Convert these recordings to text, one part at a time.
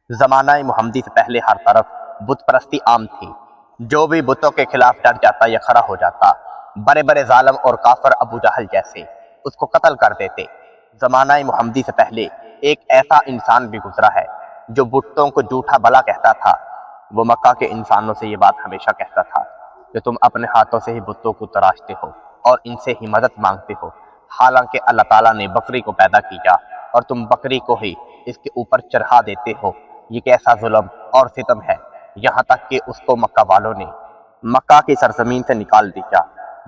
زمانہ محمدی سے پہلے ہر طرف بت پرستی عام تھی۔ جو بھی بتوں کے خلاف ڈٹ جاتا یا کھڑا ہو جاتا، بڑے بڑے ظالم اور کافر ابو جہل جیسے اس کو قتل کر دیتے۔ زمانہ محمدی سے پہلے ایک ایسا انسان بھی گزرا ہے جو بتوں کو جھوٹا بھلا کہتا تھا۔ وہ مکہ کے انسانوں سے یہ بات ہمیشہ کہتا تھا کہ تم اپنے ہاتھوں سے ہی بتوں کو تراشتے ہو اور ان سے ہی مدد مانگتے ہو، حالانکہ اللہ تعالیٰ نے بکری کو پیدا کیا اور تم بکری کو ہی اس کے اوپر چڑھا دیتے ہو۔ یہ کیسا ظلم اور ستم ہے، یہاں تک کہ اس کو مکہ والوں نے مکہ کی سرزمین سے نکال دیا۔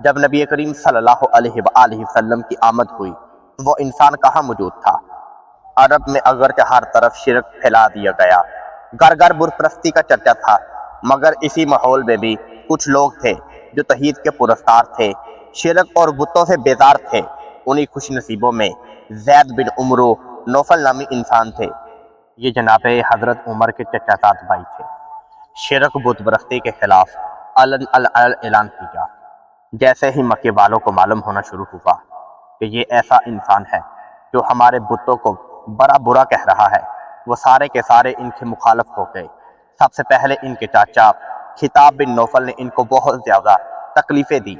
جب نبی کریم صلی اللہ علیہ وآلہ وسلم کی آمد ہوئی، وہ انسان کہاں موجود تھا؟ عرب میں اگرچہ ہر طرف شرک پھیلا دیا گیا، گھر گھر بت پرستی کا چرچا تھا، مگر اسی ماحول میں بھی کچھ لوگ تھے جو توحید کے پرستار تھے، شرک اور بتوں سے بیزار تھے۔ انہی خوش نصیبوں میں زید بن عمرو نوفل نامی انسان تھے۔ یہ جناب حضرت عمر کے چچا زاد بھائی تھے۔ شرک بت پرستی کے خلاف علن اعلان کیا۔ جیسے ہی مکے والوں کو معلوم ہونا شروع ہوا کہ یہ ایسا انسان ہے جو ہمارے بتوں کو بڑا برا کہہ رہا ہے، وہ سارے کے سارے ان کے مخالف ہو گئے۔ سب سے پہلے ان کے چاچا خطاب بن نوفل نے ان کو بہت زیادہ تکلیفیں دی،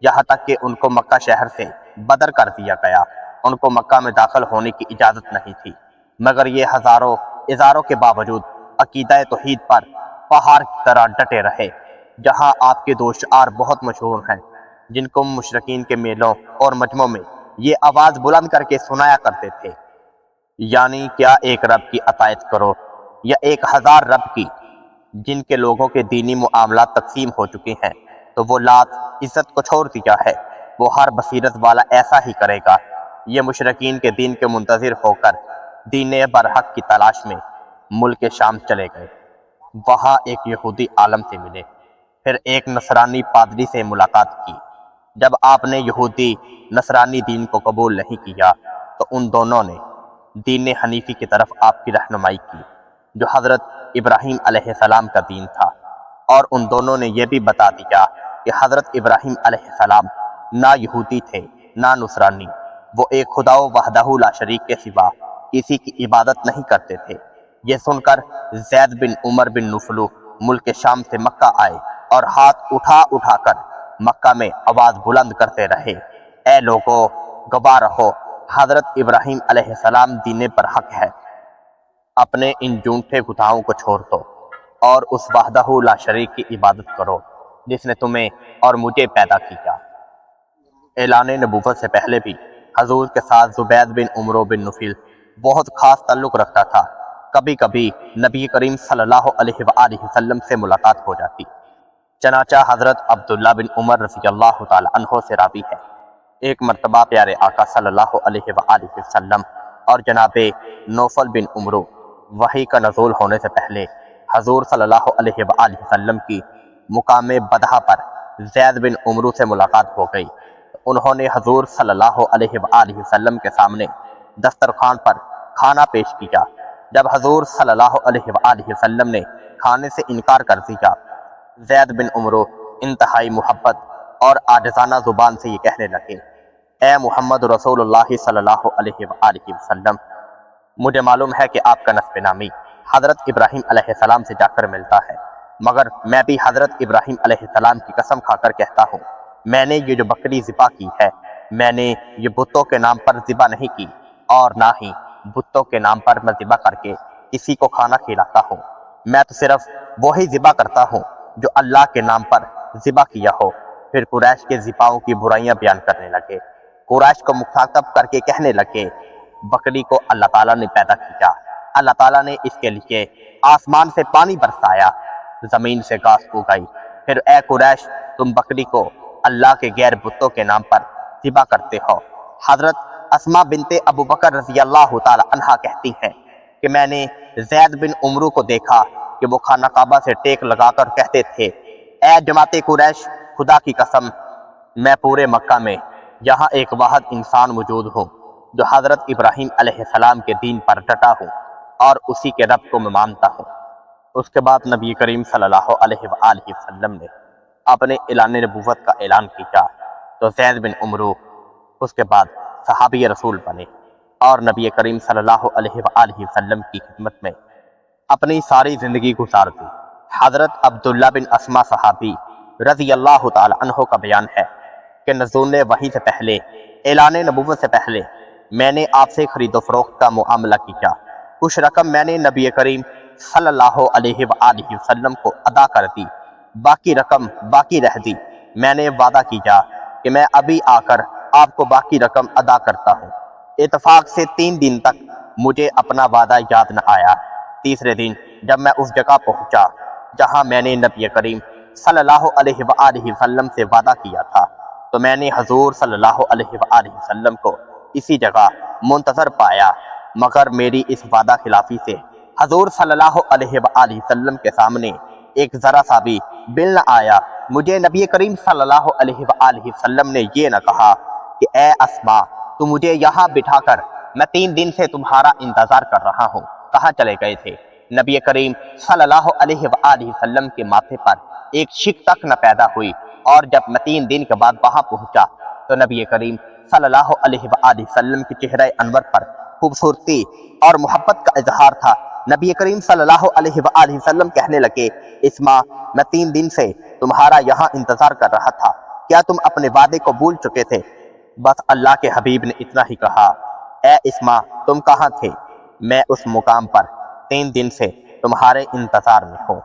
یہاں تک کہ ان کو مکہ شہر سے بدر کر دیا گیا۔ ان کو مکہ میں داخل ہونے کی اجازت نہیں تھی، مگر یہ ہزاروں اظہاروں کے باوجود عقیدہ توحید پر پہاڑ کی طرح ڈٹے رہے۔ جہاں آپ کے دو شعار بہت مشہور ہیں، جن کو مشرکین کے میلوں اور مجمعوں میں یہ آواز بلند کر کے سنایا کرتے تھے، یعنی کیا ایک رب کی اطاعت کرو یا 1000 رب کی۔ جن کے لوگوں کے دینی معاملات تقسیم ہو چکے ہیں تو وہ لات عزت کو چھوڑ دیا ہے، وہ ہر بصیرت والا ایسا ہی کرے گا۔ یہ مشرکین کے دین کے منتظر ہو کر دین برحق کی تلاش میں ملک شام چلے گئے۔ وہاں ایک یہودی عالم سے ملے، پھر ایک نصرانی پادری سے ملاقات کی۔ جب آپ نے یہودی نصرانی دین کو قبول نہیں کیا تو ان دونوں نے دین حنیفی کی طرف آپ کی رہنمائی کی، جو حضرت ابراہیم علیہ السلام کا دین تھا، اور ان دونوں نے یہ بھی بتا دیا کہ حضرت ابراہیم علیہ السلام نہ یہودی تھے نہ نصرانی، وہ ایک خدا وحدہ لا شریک کے سوا کسی کی عبادت نہیں کرتے تھے۔ یہ سن کر زید بن عمر بن نفلو ملک شام سے مکہ آئے اور ہاتھ اٹھا اٹھا کر مکہ میں آواز بلند کرتے رہے، اے لوگو گواہ رہو، حضرت ابراہیم علیہ السلام دین پر حق ہے، اپنے ان جھوٹے خداؤں کو چھوڑ دو اور اس وحدہ لا شریک کی عبادت کرو جس نے تمہیں اور مجھے پیدا کیا۔ اعلان نبوت سے پہلے بھی حضور کے ساتھ زبید بن عمرو بن نفیل بہت خاص تعلق رکھتا تھا۔ کبھی کبھی نبی کریم صلی اللہ علیہ وآلہ وسلم سے ملاقات ہو جاتی، چنانچہ حضرت عبداللہ بن عمر رضی اللہ تعالی عنہ سے راوی ہے، ایک مرتبہ پیارے آقا صلی اللہ علیہ وآلہ وسلم اور جناب نوفل بن عمرو وحی کا نزول ہونے سے پہلے حضور صلی اللہ علیہ وآلہ وسلم کی مقام بدحہ پر زید بن عمرو سے ملاقات ہو گئی۔ انہوں نے حضور صلی اللہ علیہ وآلہ وسلم کے سامنے دسترخوان پر کھانا پیش کیا۔ جب حضور صلی اللہ علیہ وآلہ وسلم نے کھانے سے انکار کر دیا، زید بن عمرو انتہائی محبت اور عاجزانہ زبان سے یہ کہنے لگے، اے محمد رسول اللہ صلی اللہ علیہ وآلہ وسلم، مجھے معلوم ہے کہ آپ کا نسب نامی حضرت ابراہیم علیہ السلام سے جا کر ملتا ہے، مگر میں بھی حضرت ابراہیم علیہ السلام کی قسم کھا کر کہتا ہوں، میں نے یہ جو بکری ذبح کی ہے، میں نے یہ بتوں کے نام پر ذبح نہیں کی، اور نہ ہی بتوں کے نام پر میں ذبح کر کے کسی کو کھانا کھلاتا ہوں۔ میں تو صرف وہی ذبح کرتا ہوں جو اللہ کے نام پر ذبح کیا ہو۔ پھر قریش کے ذبحوں کی برائیاں بیان کرنے لگے۔ قریش کو مخاطب کر کے کہنے لگے، بکری کو اللہ تعالیٰ نے پیدا کیا، اللہ تعالیٰ نے اس کے لیے آسمان سے پانی برسایا، زمین سے گھاس اگائی، پھر اے قریش تم بکری کو اللہ کے غیر بتوں کے نام پر ذبح کرتے ہو۔ حضرت اسماء بنت ابو بکر رضی اللہ تعالی عنہا کہتی ہیں کہ میں نے زید بن عمرو کو دیکھا کہ وہ خانہ کعبہ سے ٹیک لگا کر کہتے تھے، اے جماعت قریش، خدا کی قسم میں پورے مکہ میں یہاں ایک واحد انسان موجود ہوں جو حضرت ابراہیم علیہ السلام کے دین پر ڈٹا ہوں اور اسی کے رب کو میں مانتا ہوں۔ اس کے بعد نبی کریم صلی اللہ علیہ وآلہ وسلم نے اپنے اعلان نبوت کا اعلان کیا تو زید بن عمرو اس کے بعد صحابی رسول بنے اور نبی کریم صلی اللہ علیہ وآلہ وسلم کی خدمت میں اپنی ساری زندگی گزار دی۔ حضرت عبداللہ بن اسما صحابی رضی اللہ تعالی عنہ کا بیان ہے کہ نزول وحی سے پہلے، اعلان نبوت سے پہلے، میں نے آپ سے خرید و فروخت کا معاملہ کیا۔ کچھ رقم میں نے نبی کریم صلی اللہ علیہ وآلہ وسلم کو ادا کر دی، باقی رقم باقی رہ دی۔ میں نے وعدہ کیا کہ میں ابھی آ کر آپ کو باقی رقم ادا کرتا ہوں۔ اتفاق سے 3 دن تک مجھے اپنا وعدہ یاد نہ آیا۔ تیسرے دن جب میں اس جگہ پہنچا جہاں میں نے نبی کریم صلی اللہ علیہ وآلہ وسلم سے وعدہ کیا تھا، تو میں نے حضور صلی اللہ علیہ وآلہ وسلم کو اسی جگہ منتظر پایا، مگر میری اس وعدہ خلافی سے حضور صلی اللہ علیہ وآلہ وسلم کے سامنے ایک ذرا سا بھی بل نہ آیا۔ مجھے نبی کریم صلی اللہ علیہ وآلہ وسلم نے یہ نہ کہا کہ اے اسما، تو مجھے یہاں بٹھا کر میں 3 دن سے تمہارا انتظار کر رہا ہوں، کہاں چلے گئے تھے؟ نبی کریم صلی اللہ علیہ وآلہ وسلم کے ماتھے پر ایک شک تک نہ پیدا ہوئی، اور جب میں 3 دن کے بعد وہاں پہنچا تو نبی کریم صلی اللہ علیہ وآلہ وسلم کے چہرہ انور پر خوبصورتی اور محبت کا اظہار تھا۔ نبی کریم صلی اللہ علیہ وآلہ وسلم کہنے لگے، اسما، میں 3 دن سے تمہارا یہاں انتظار کر رہا تھا، کیا تم اپنے وعدے کو بھول چکے تھے؟ بس اللہ کے حبیب نے اتنا ہی کہا، اے اسما، تم کہاں تھے؟ میں اس مقام پر 3 دن سے تمہارے انتظار میں ہوں۔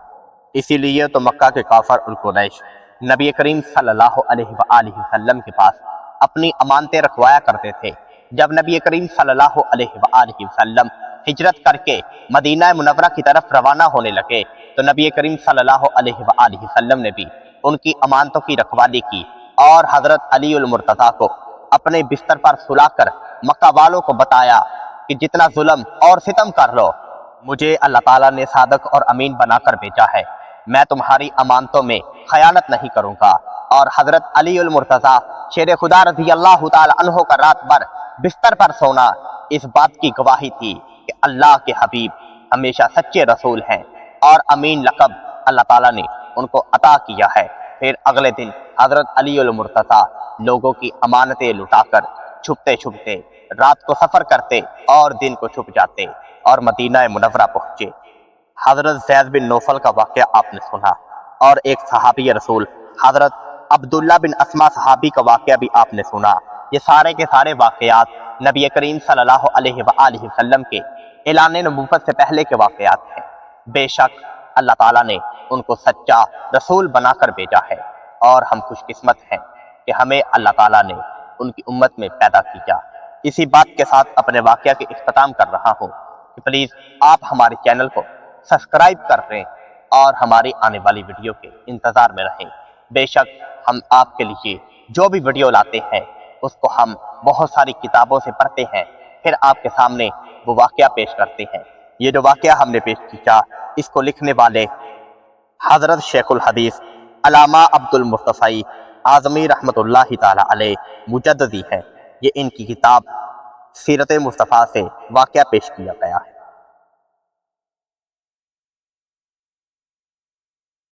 اسی لیے تو مکہ کے کافر القریش نبی کریم صلی اللہ علیہ وآلہ وسلم کے پاس اپنی امانتیں رکھوایا کرتے تھے۔ جب نبی کریم صلی اللہ علیہ وآلہ وسلم ہجرت کر کے مدینہ منورہ کی طرف روانہ ہونے لگے تو نبی کریم صلی اللہ علیہ وآلہ وسلم نے بھی ان کی امانتوں کی رکھوالی کی، اور حضرت علی المرتضیٰ کو اپنے بستر پر سلا کر مکہ والوں کو بتایا کہ جتنا ظلم اور ستم کر لو، مجھے اللہ تعالیٰ نے صادق اور امین بنا کر بھیجا ہے، میں تمہاری امانتوں میں خیانت نہیں کروں گا۔ اور حضرت علی المرتضیٰ شیر خدا رضی اللہ تعالی عنہ کا رات بھر بستر پر سونا اس بات کی گواہی تھی کہ اللہ کے حبیب ہمیشہ سچے رسول ہیں، اور امین لقب اللہ تعالیٰ نے ان کو عطا کیا ہے۔ پھر اگلے دن حضرت علی المرتضیٰ لوگوں کی امانتیں لٹا کر چھپتے چھپتے رات کو سفر کرتے اور دن کو چھپ جاتے اور مدینہ منورہ پہنچے۔ حضرت زید بن نوفل کا واقعہ آپ نے سنا، اور ایک صحابی رسول حضرت عبداللہ بن اسما صحابی کا واقعہ بھی آپ نے سنا۔ یہ سارے کے سارے واقعات نبی کریم صلی اللہ علیہ وآلہ وسلم کے اعلان نبوت سے پہلے کے واقعات ہیں۔ بے شک اللہ تعالیٰ نے ان کو سچا رسول بنا کر بھیجا ہے، اور ہم خوش قسمت ہیں کہ ہمیں اللہ تعالیٰ نے ان کی امت میں پیدا کیا۔ اسی بات کے ساتھ اپنے واقعہ کے اختتام کر رہا ہوں کہ پلیز آپ ہمارے چینل کو سبسکرائب کر لیں اور ہماری آنے والی ویڈیو کے انتظار میں رہیں۔ بے شک ہم آپ کے لیے جو بھی ویڈیو لاتے ہیں اس کو ہم بہت ساری کتابوں سے پڑھتے ہیں، پھر آپ کے سامنے وہ واقعہ پیش کرتے ہیں۔ یہ جو واقعہ ہم نے پیش کیا، اس کو لکھنے والے حضرت شیخ الحدیث علامہ عبد المصطفی اعظمی رحمۃ اللہ تعالی علیہ مجددی ہیں۔ یہ ان کی کتاب سیرت مصطفیٰ سے واقعہ پیش کیا گیا ہے۔